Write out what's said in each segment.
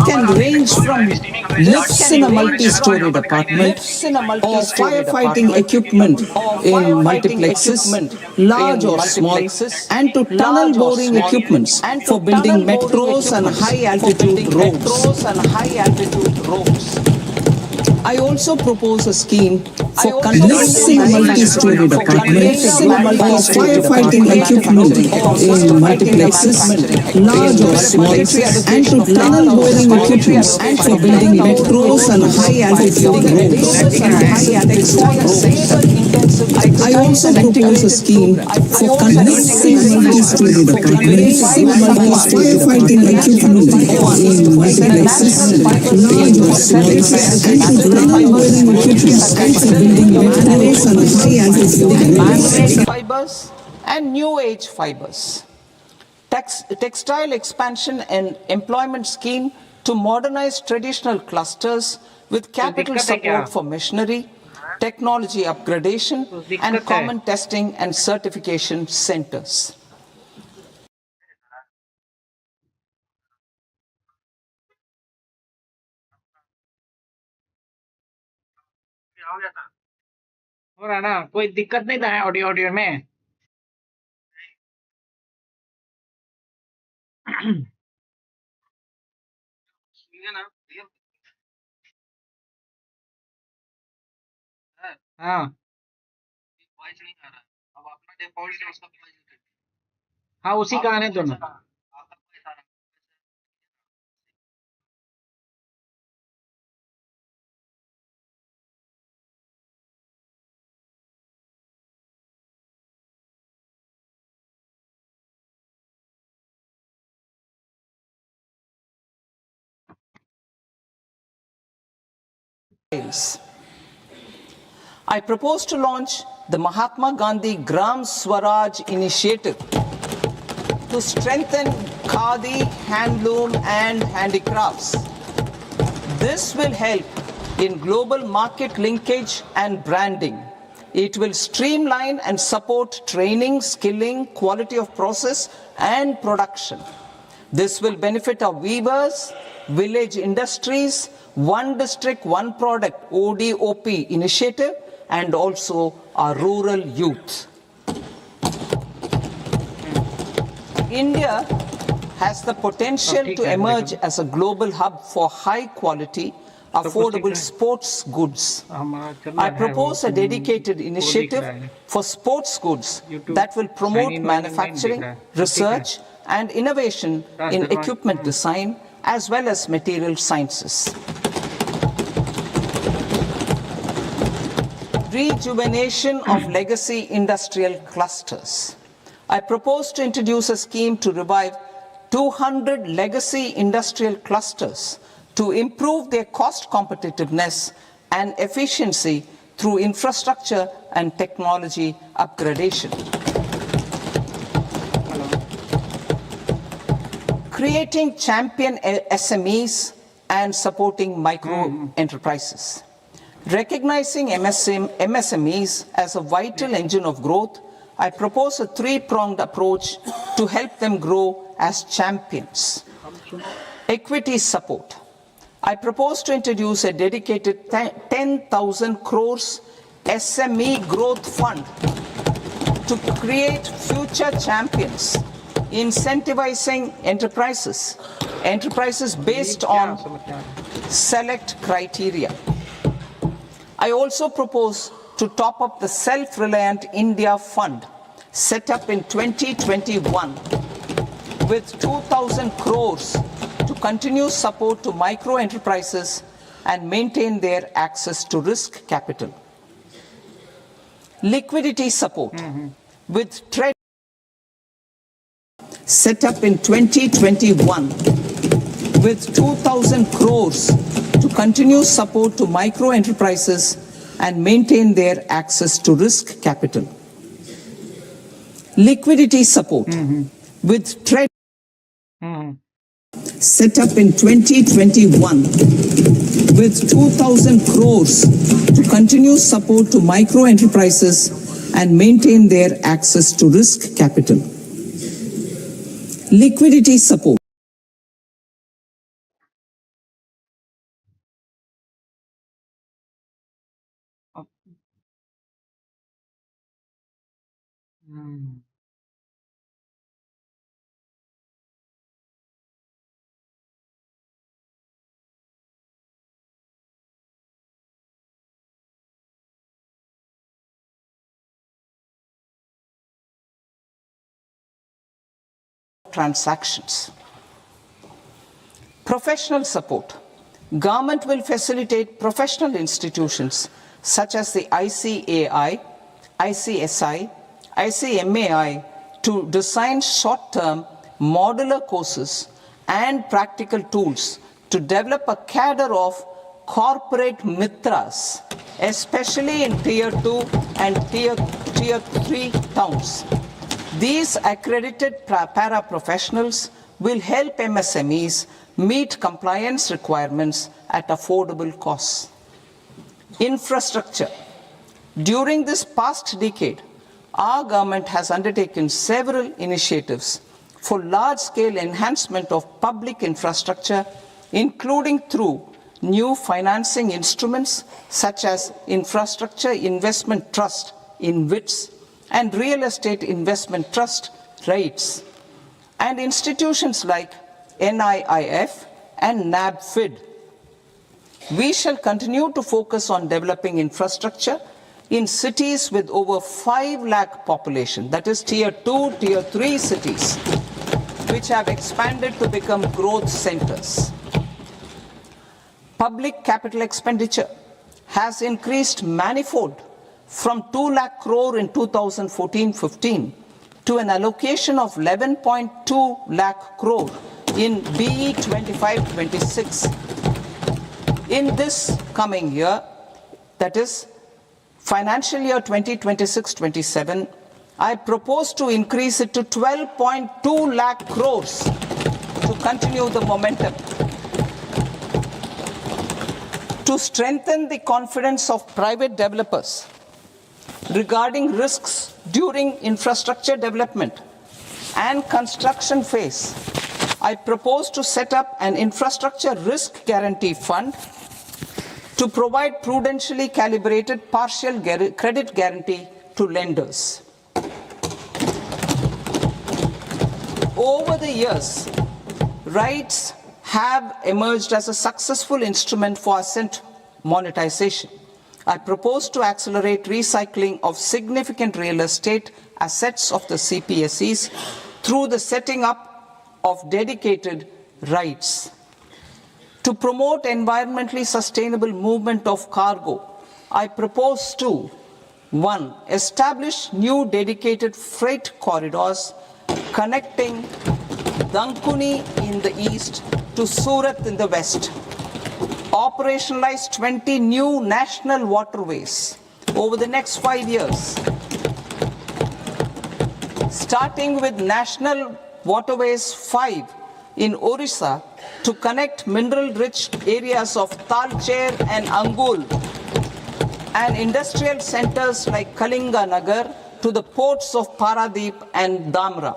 can range from lifts in a multi-storied apartment or firefighting equipment in multiplexes, large or small, and to tunnel boring equipments for building metros and high-altitude roads. I also propose a scheme for conducting multi-storied apartments or firefighting equipment in multiplexes, large or small, and to tunnel boring equipment for building metros and high-altitude roads. I also propose a scheme for conducting multi-storied apartments or firefighting equipment in multiplexes, large or small, and to fibers and new age fibers. Textile expansion and employment scheme to modernize traditional clusters with capital support for machinery, technology upgradation, and common testing and certification centers. हो रहा ना, कोई दिक्कत नहीं था audio audio में। हाँ हाँ, उसी का आने दोनों। I propose to launch the Mahatma Gandhi Gram Swaraj initiative to strengthen khadi, handloom and handicrafts. This will help in global market linkage and branding. It will streamline and support training, skilling, quality of process and production. This will benefit our weavers, village industries, One District, One Product ODOP initiative and also our rural youth. India has the potential to emerge as a global hub for high quality, affordable sports goods. I propose a dedicated initiative for sports goods that will promote manufacturing, research and innovation in equipment design as well as material sciences. Rejuvenation of legacy industrial clusters. I propose to introduce a scheme to revive 200 legacy industrial clusters to improve their cost competitiveness and efficiency through infrastructure and technology upgradation. Creating champion SMEs and supporting micro enterprises. Recognizing MSMEs as a vital engine of growth, I propose a three-pronged approach to help them grow as champions. Equity support. I propose to introduce a dedicated 10,000 crores SME growth fund to create future champions, incentivizing enterprises based on select criteria. I also propose to top up the Self-Reliant India Fund set up in 2021 with 2,000 crores to continue support to micro enterprises and maintain their access to risk capital. Liquidity support with trade set up in 2021 with 2,000 crores to continue support to micro enterprises and maintain their access to risk capital. Liquidity support with trade set up in 2021 with 2,000 crores to continue support to micro enterprises and maintain their access to risk capital. Liquidity support transactions. Professional support. Government will facilitate professional institutions such as the ICAI, ICSI, ICMAI to design short-term modular courses and practical tools to develop a cadre of corporate mitras, especially in Tier 2 and Tier 3 towns. These accredited para-professionals will help MSMEs meet compliance requirements at affordable costs. Infrastructure. During this past decade, our government has undertaken several initiatives for large-scale enhancement of public infrastructure, including through new financing instruments such as Infrastructure Investment Trust (InvITs) and Real Estate Investment Trust (REITs), and institutions like NIIF and NABFID. We shall continue to focus on developing infrastructure in cities with over 5 lakh population, that is Tier 2, Tier 3 cities, which have expanded to become growth centers. Public capital expenditure has increased manifold from 2 lakh crore in 2014-15 to an allocation of 11.2 lakh crore in BE 25-26. In this coming year, that is financial year 2026-27, I propose to increase it to 12.2 lakh crores to continue the momentum. To strengthen the confidence of private developers regarding risks during infrastructure development and construction phase, I propose to set up an infrastructure risk guarantee fund to provide prudentially calibrated partial credit guarantee to lenders. Over the years, REITs have emerged as a successful instrument for asset monetization. I propose to accelerate recycling of significant real estate assets of the CPSEs through the setting up of dedicated REITs. To promote environmentally sustainable movement of cargo, I propose to 1. Establish new dedicated freight corridors connecting Dankuni in the east to Surat in the west. Operationalize 20 new national waterways over the next 5 years, starting with National Waterways 5 in Orissa to connect mineral-rich areas of Talcher and Angul and industrial centers like Kalinga Nagar to the ports of Paradeep and Dhamra.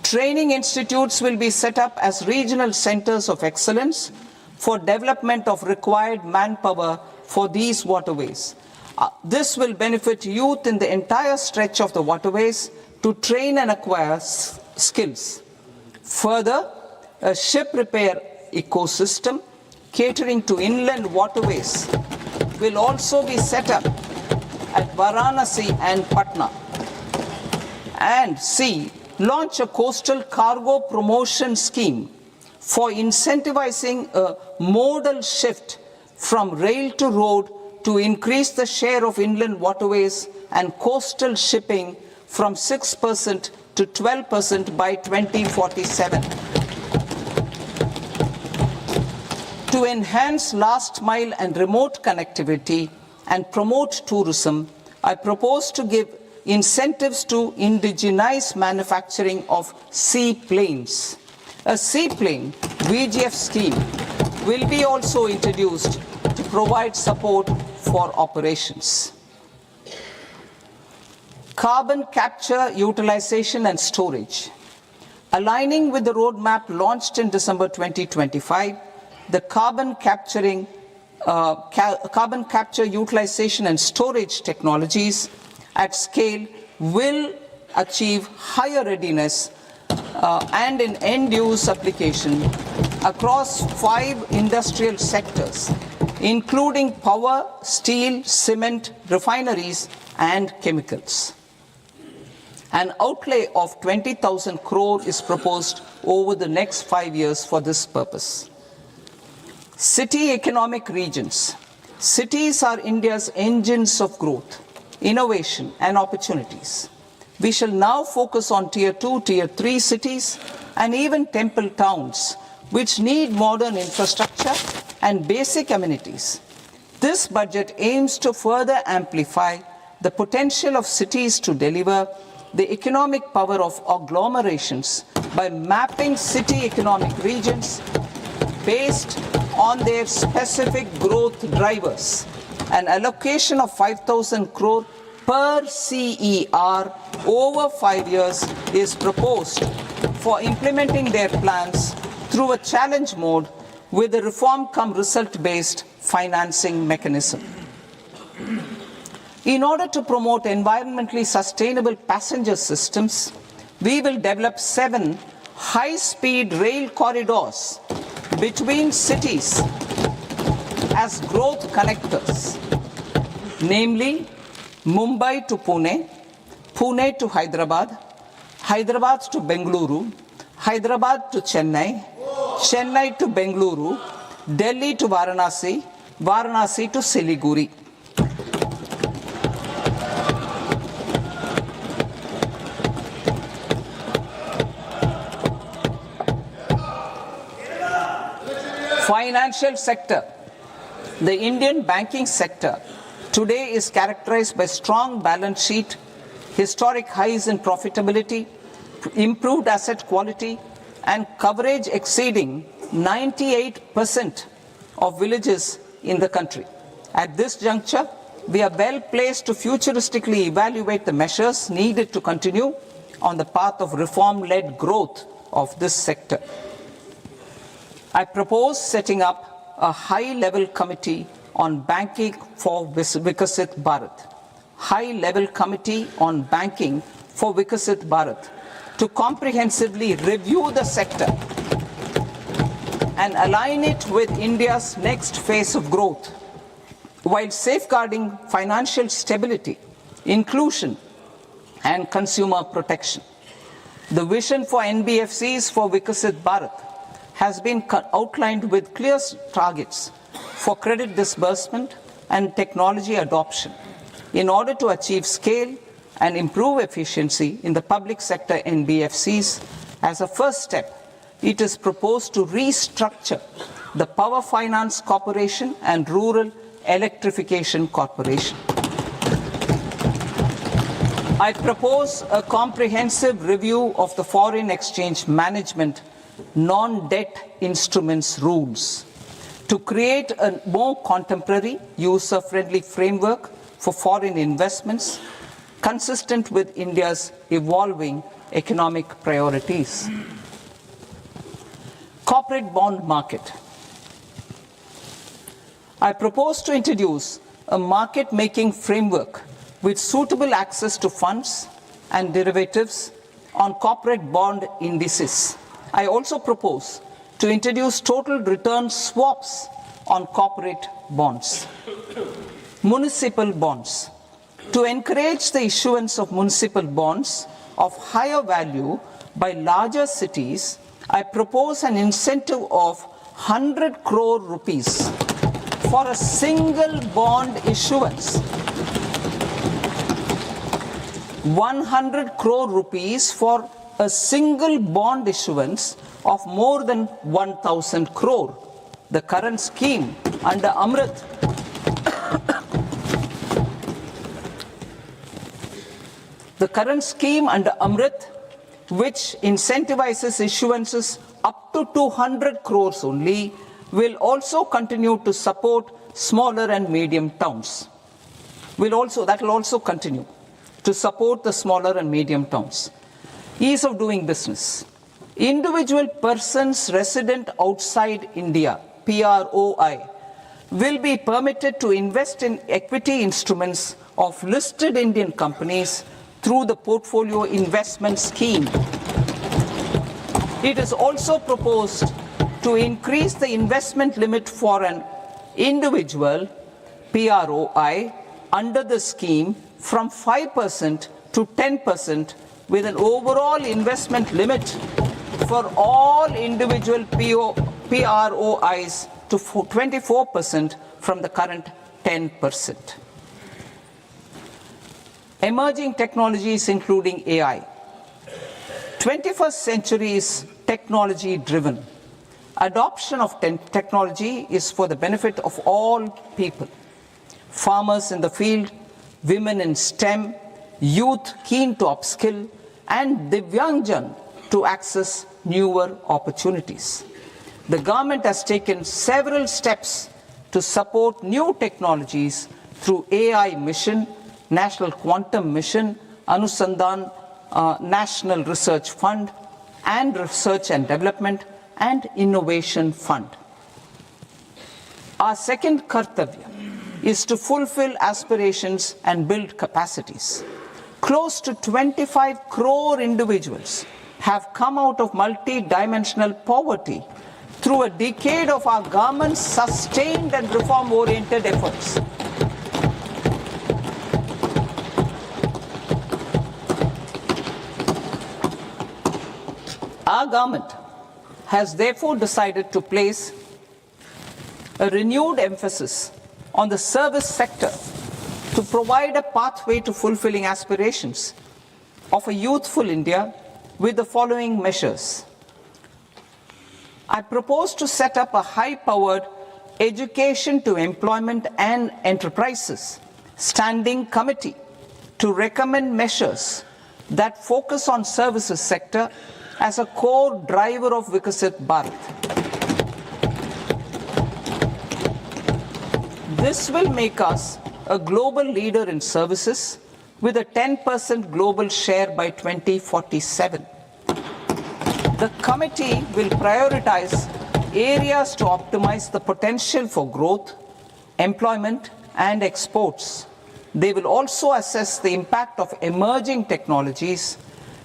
Training institutes will be set up as regional centers of excellence for development of required manpower for these waterways. This will benefit youth in the entire stretch of the waterways to train and acquire skills. Further, a ship repair ecosystem catering to inland waterways will also be set up at Varanasi and Patna. And C, launch a coastal cargo promotion scheme for incentivizing a modal shift from rail to road to increase the share of inland waterways and coastal shipping from 6% to 12% by 2047. To enhance last mile and remote connectivity and promote tourism, I propose to give incentives to indigenize manufacturing of seaplanes. A seaplane VGF scheme will be also introduced to provide support for operations. Carbon capture, utilization and storage. Aligning with the roadmap launched in December 2025, the carbon capture, utilization and storage technologies at scale will achieve higher readiness and in end-use application across 5 industrial sectors, including power, steel, cement, refineries, and chemicals. An outlay of 20,000 crore is proposed over the next 5 years for this purpose. City economic regions. Cities are India's engines of growth, innovation, and opportunities. We shall now focus on Tier 2, Tier 3 cities, and even temple towns, which need modern infrastructure and basic amenities. This budget aims to further amplify the potential of cities to deliver the economic power of agglomerations by mapping city economic regions based on their specific growth drivers. An allocation of 5,000 crore per CER over 5 years is proposed for implementing their plans through a challenge mode with a reform-cum-result-based financing mechanism. In order to promote environmentally sustainable passenger systems, we will develop 7 high-speed rail corridors between cities as growth connectors, namely Mumbai to Pune, Pune to Hyderabad, Hyderabad to Bengaluru, Hyderabad to Chennai, Chennai to Bengaluru, Delhi to Varanasi, Varanasi to Siliguri. Financial sector. The Indian banking sector today is characterized by strong balance sheet, historic highs in profitability, improved asset quality, and coverage exceeding 98% of villages in the country. At this juncture, we are well placed to futuristically evaluate the measures needed to continue on the path of reform-led growth of this sector. I propose setting up a high-level committee on banking for Vikasit Bharat. High-level committee on banking for Vikasit Bharat to comprehensively review the sector and align it with India's next phase of growth, while safeguarding financial stability, inclusion, and consumer protection. The vision for NBFCs for Vikasit Bharat has been outlined with clear targets for credit disbursement and technology adoption in order to achieve scale and improve efficiency in the public sector NBFCs. As a first step, it is proposed to restructure the Power Finance Corporation and Rural Electrification Corporation. I propose a comprehensive review of the foreign exchange management non-debt instruments rules to create a more contemporary, user-friendly framework for foreign investments consistent with India's evolving economic priorities. Corporate bond market. I propose to introduce a market-making framework with suitable access to funds and derivatives on corporate bond indices. I also propose to introduce total return swaps on corporate bonds. Municipal bonds. To encourage the issuance of municipal bonds of higher value by larger cities, I propose an incentive of 100 crore rupees for a single bond issuance. 100 crore rupees for a single bond issuance of more than 1,000 crore. The current scheme under Amrit which incentivizes issuances up to 200 crores only, will also continue to support smaller and medium towns. That will also continue to support the smaller and medium towns. Ease of doing business. Individual persons resident outside India, PROI, will be permitted to invest in equity instruments of listed Indian companies through the portfolio investment scheme. It is also proposed to increase the investment limit for an individual PROI under the scheme from 5% to 10%, with an overall investment limit for all individual PROIs to 24% from the current 10%. Emerging technologies including AI. 21st century is technology driven. Adoption of technology is for the benefit of all people. Farmers in the field, women in STEM, youth keen to upskill, and Divyangjan to access newer opportunities. The government has taken several steps to support new technologies through AI Mission, National Quantum Mission, Anusandhan National Research Fund, and Research and Development and Innovation Fund. Our second kartavya is to fulfill aspirations and build capacities. Close to 25 crore individuals have come out of multi-dimensional poverty through a decade of our government's sustained and reform-oriented efforts. Our government has therefore decided to place a renewed emphasis on the service sector to provide a pathway to fulfilling aspirations of a youthful India with the following measures. I propose to set up a high-powered education to employment and enterprises standing committee to recommend measures that focus on services sector as a core driver of Vikasit Bharat. This will make us a global leader in services with a 10% global share by 2047. The committee will prioritize areas to optimize the potential for growth, employment, and exports. They will also assess the impact of emerging technologies,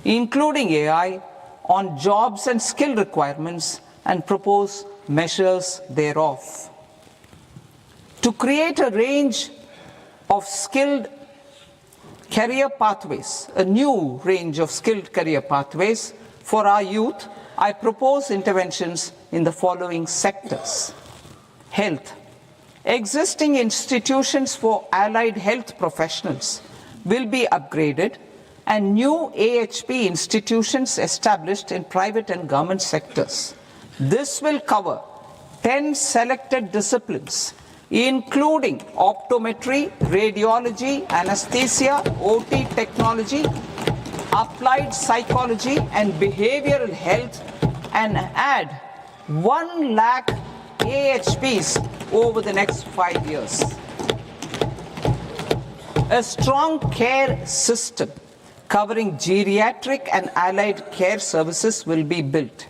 including AI, on jobs and skill requirements and propose measures thereof. To create a range of skilled career pathways, a new range of skilled career pathways for our youth, I propose interventions in the following sectors. Health. Existing institutions for allied health professionals will be upgraded and new AHP institutions established in private and government sectors. This will cover 10 selected disciplines, including optometry, radiology, anesthesia, OT technology, applied psychology and behavioral health, and add 1 lakh AHPs over the next 5 years. A strong care system covering geriatric and allied care services will be built.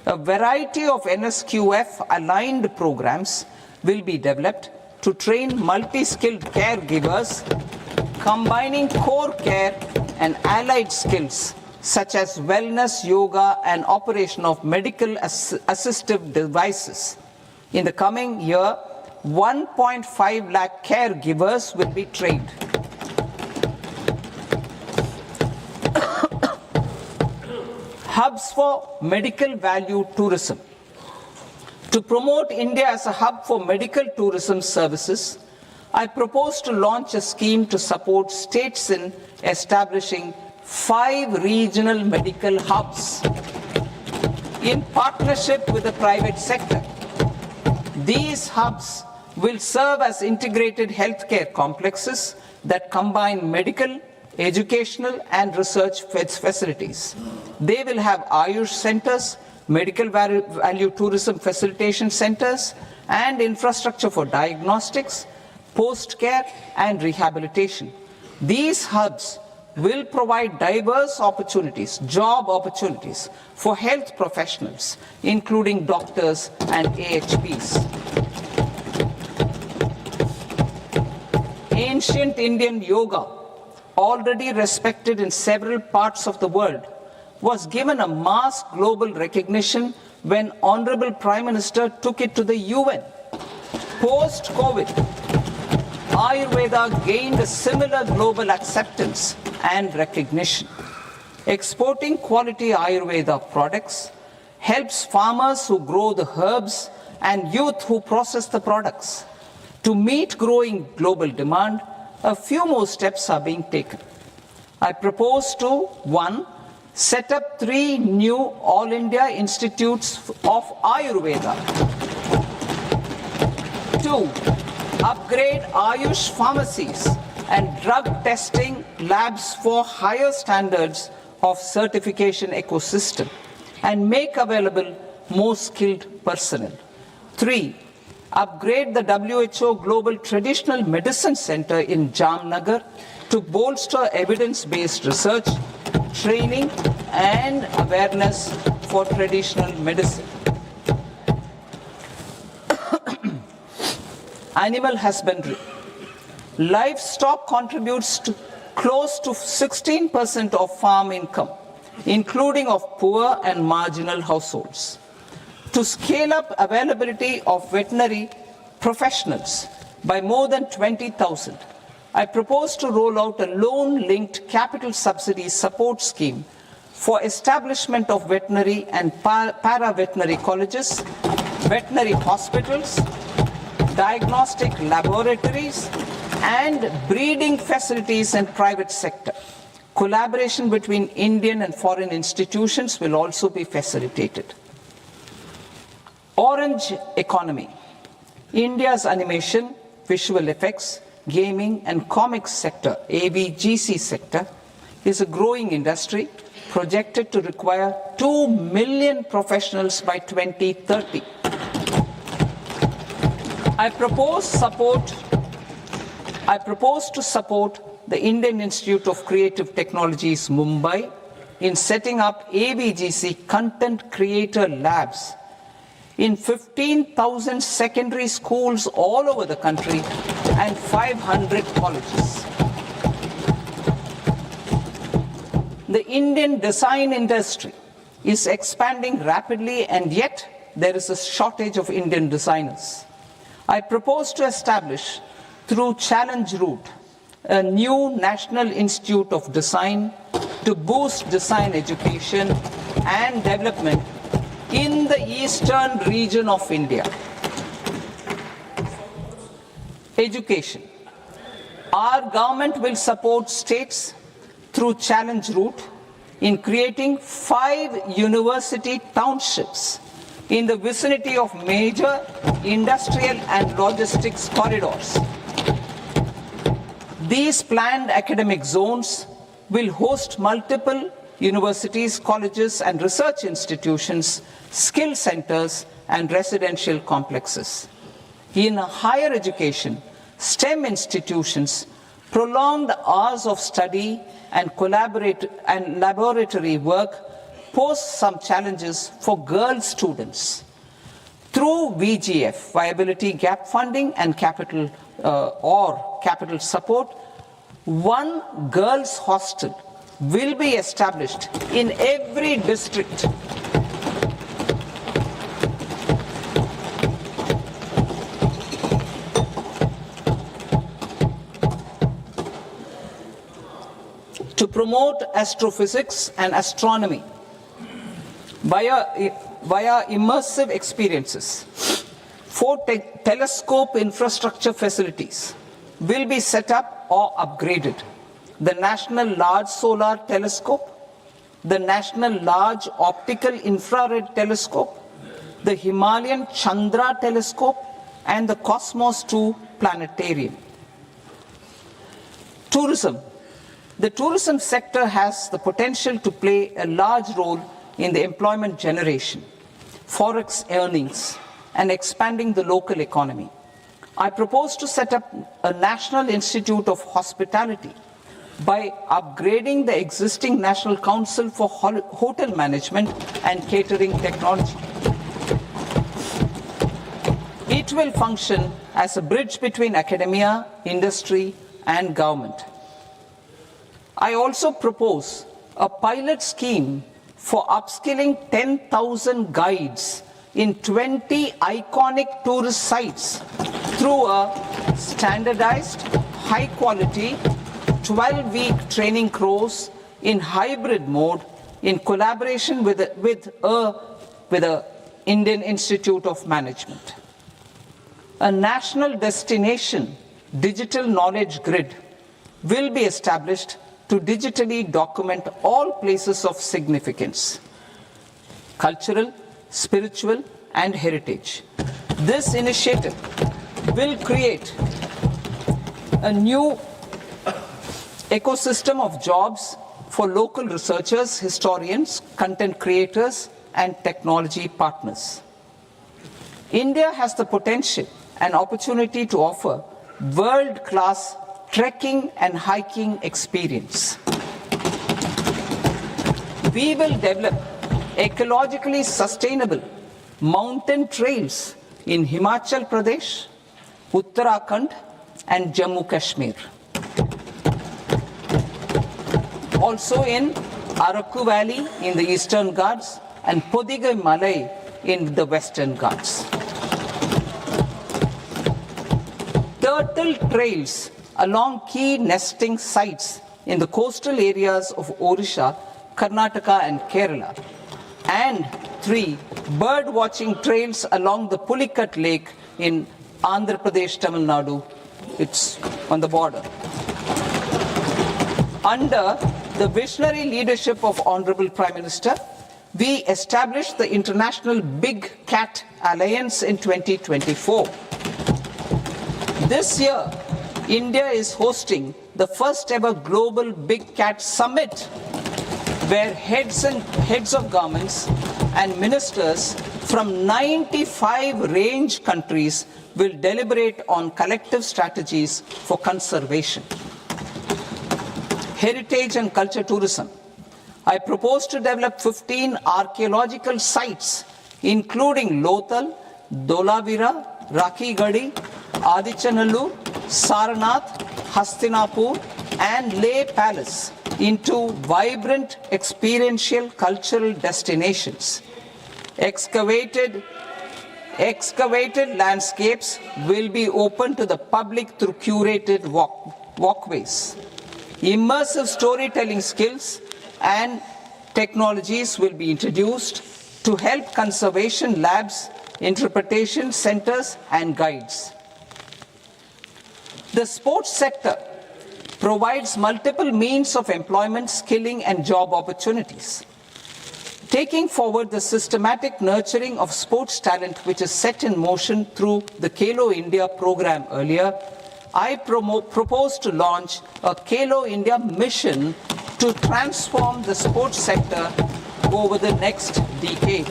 A variety of NSQF aligned programs will be developed to train multi-skilled caregivers, combining core care and allied skills such as wellness, yoga, and operation of medical assistive devices. In the coming year, 1.5 lakh caregivers will be trained. Hubs for medical value tourism. To promote India as a hub for medical tourism services, I propose to launch a scheme to support states in establishing 5 regional medical hubs in partnership with the private sector. These hubs will serve as integrated healthcare complexes that combine medical, educational, and research facilities. They will have Ayush centers, medical value tourism facilitation centers, and infrastructure for diagnostics, post-care, and rehabilitation. These hubs will provide diverse opportunities, job opportunities for health professionals, including doctors and AHPs. Ancient Indian yoga already respected in several parts of the world, was given a mass global recognition when Honorable Prime Minister took it to the UN. Post-COVID, Ayurveda gained a similar global acceptance and recognition. Exporting quality Ayurveda products helps farmers who grow the herbs and youth who process the products. To meet growing global demand, a few more steps are being taken. I propose to 1. Set up 3 new All India Institutes of Ayurveda. 2. Upgrade Ayush pharmacies and drug testing labs for higher standards of certification ecosystem and make available more skilled personnel. 3. Upgrade the WHO Global Traditional Medicine Center in Jamnagar to bolster evidence-based research, training and awareness for traditional medicine. Animal husbandry. Livestock contributes to close to 16% of farm income, including of poor and marginal households. To scale up availability of veterinary professionals by more than 20,000, I propose to roll out a loan-linked capital subsidy support scheme for establishment of veterinary and para-veterinary colleges, veterinary hospitals, diagnostic laboratories, and breeding facilities in private sector. Collaboration between Indian and foreign institutions will also be facilitated. Orange economy. India's animation, visual effects, gaming and comics sector, AVGC sector, is a growing industry projected to require 2 million professionals by 2030. I propose to support the Indian Institute of Creative Technologies, Mumbai, in setting up AVGC content creator labs in 15,000 secondary schools all over the country and 500 colleges. The Indian design industry is expanding rapidly, and yet there is a shortage of Indian designers. I propose to establish, through Challenge Route, a new National Institute of Design to boost design education and development in the eastern region of India. Education. Our government will support states through Challenge Route in creating 5 university townships in the vicinity of major industrial and logistics corridors. These planned academic zones will host multiple universities, colleges and research institutions, skill centers and residential complexes. In higher education, STEM institutions, prolonged hours of study and laboratory work pose some challenges for girl students. Through VGF, Viability Gap Funding and capital support, 1 girls' hostel will be established in every district. To promote astrophysics and astronomy via immersive experiences, 4 telescope infrastructure facilities will be set up or upgraded. The National Large Solar Telescope, the National Large Optical Infrared Telescope, the Himalayan Chandra Telescope, and the Cosmos 2 Planetarium. Tourism. The tourism sector has the potential to play a large role in the employment generation, forex earnings, and expanding the local economy. I propose to set up a National Institute of Hospitality by upgrading the existing National Council for Hotel Management and Catering Technology. It will function as a bridge between academia, industry, and government. I also propose a pilot scheme for upskilling 10,000 guides in 20 iconic tourist sites through a standardized, high-quality, 12-week training course in hybrid mode in collaboration with the Indian Institute of Management. A national destination digital knowledge grid will be established to digitally document all places of significance, cultural, spiritual, and heritage. This initiative will create a new ecosystem of jobs for local researchers, historians, content creators, and technology partners. India has the potential and opportunity to offer world-class trekking and hiking experience. We will develop ecologically sustainable mountain trails in Himachal Pradesh, Uttarakhand, and Jammu Kashmir. Also in Araku Valley in the Eastern Ghats and Podigai Malai in the Western Ghats. Turtle trails along key nesting sites in the coastal areas of Odisha, Karnataka, and Kerala. And 3 bird watching trails along the Pulikat Lake in Andhra Pradesh, Tamil Nadu. It's on the border. Under the visionary leadership of Honorable Prime Minister, we established the International Big Cat Alliance in 2024. This year, India is hosting the first ever Global Big Cat Summit, where heads of governments and ministers from 95 range countries will deliberate on collective strategies for conservation. Heritage and culture tourism. I propose to develop 15 archaeological sites, including Lothal, Dholavira, Rakhi Gadi, Adichanallur, Saranath, Hastinapur, and Leh Palace into vibrant experiential cultural destinations. Excavated landscapes will be open to the public through curated walkways. Immersive storytelling skills and technologies will be introduced to help conservation labs, interpretation centers, and guides. The sports sector provides multiple means of employment, skilling, and job opportunities. Taking forward the systematic nurturing of sports talent, which is set in motion through the Khelo India program earlier, I propose to launch a Khelo India mission to transform the sports sector over the next decade.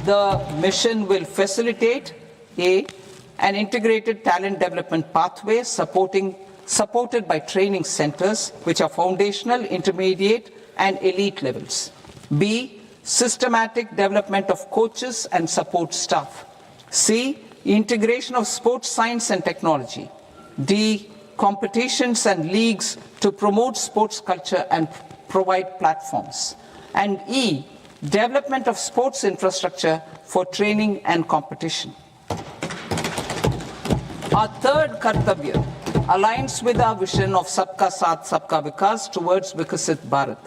The mission will facilitate an integrated talent development pathway supported by training centers, which are foundational, intermediate, and elite levels. B, systematic development of coaches and support staff. C, integration of sports science and technology. D, competitions and leagues to promote sports culture and provide platforms. And E, development of sports infrastructure for training and competition. Our third Kartavya aligns with our vision of Sabka Saath, Sabka Vikas towards Vikasit Bharat.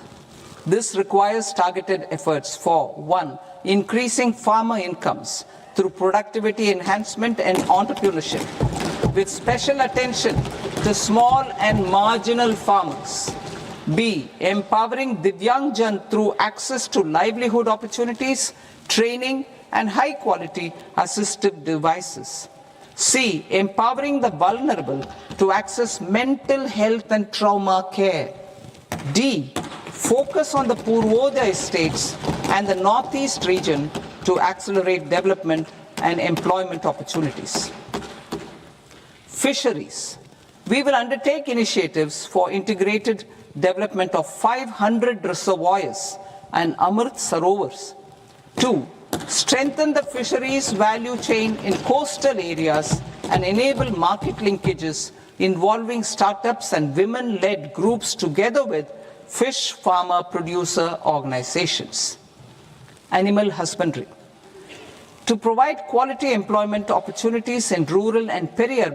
This requires targeted efforts for 1, increasing farmer incomes through productivity enhancement and entrepreneurship, with special attention to small and marginal farmers. B, empowering Divyangjan through access to livelihood opportunities, training, and high-quality assistive devices. C, empowering the vulnerable to access mental health and trauma care. D, focus on the Purvodaya states and the Northeast region to accelerate development and employment opportunities. Fisheries. We will undertake initiatives for integrated development of 500 reservoirs and Amrit Sarovars to strengthen the fisheries value chain in coastal areas, and enable market linkages involving startups and women-led groups together with fish farmer producer organizations. Animal husbandry. To provide quality employment opportunities in rural and peri-urban